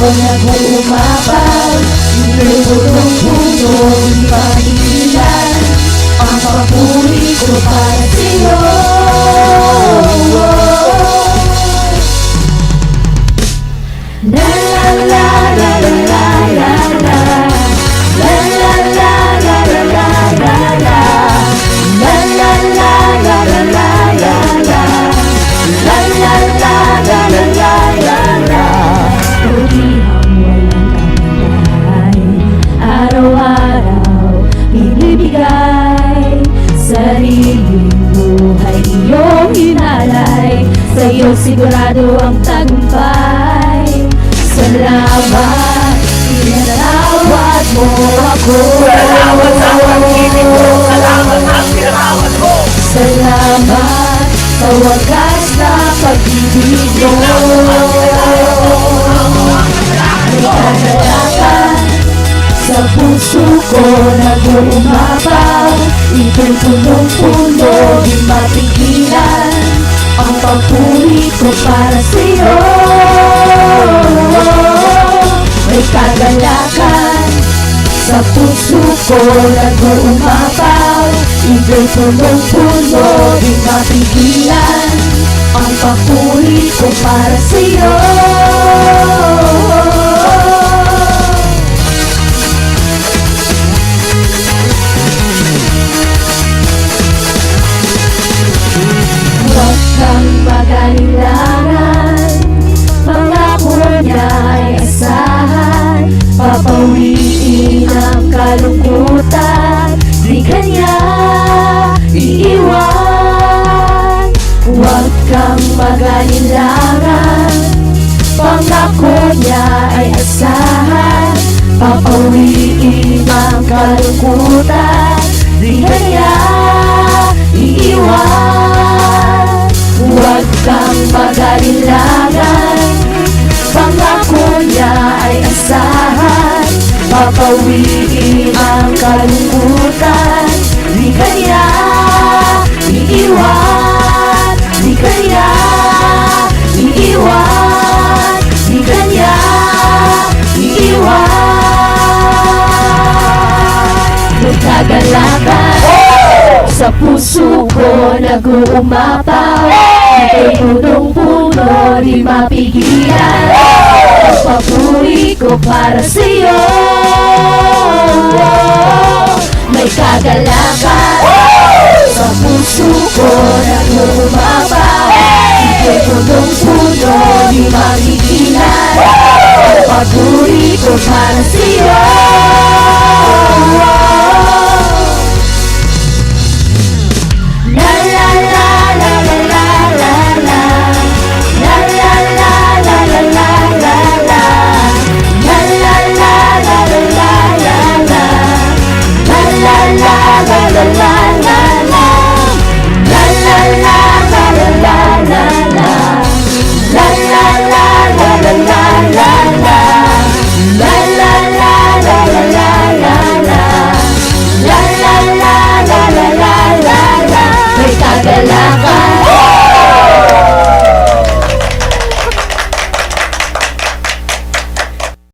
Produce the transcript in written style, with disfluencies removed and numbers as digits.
nag-uumapaw, ito'y punong-punong pag-ilan. Ang papuri ko para sa'yo. La la la la la la la la. La la la la la la la la. La la la la la la la la. La la la la la la la la. Purihang walang kamatay, araw-araw binibigay. Sariling buhay iyong hinalay, sa'yo sigurado ang tagumpay. Salamat, pinatawad mo ako. Salamat sa pag-ibig mo, salamat sa pinatawad mo. Salamat sa wagas na pag-ibig mo. May kagalakan sa puso ko nag-uumapaw, ito'y punong-puno, di mapigilan. Ang papuri ko para sa'yo. May kagalakan sa puso ko nag-uumapaw, ito'y punong-puno, di mapigilan. Ang papuri ko para sa'yo. Huwag kang mag-alilangan, pangako niya ay asahan. Papawiin ang kalungkutan, di kanya iiwan. Huwag kang mag-alilangan, pangako niya ay asahan. Papawiin ang kalungkutan, di kanya iiwan. Huwag kang mag-alilangan, pangako niya ay asahan. Papawiin ang kalungkutan, di kanya iiwan. Di kanya iiwan. Di kanya iiwan. May kagalakan sa puso ko nag-uumapaw, ito'y punong-puno, di mapigilan. Ang papuri ko para sa'yo. May kagalakan sa puso ko nag-uumapaw, ito'y punong-puno, di mapigilan. Ang papuri ko para sa'yo.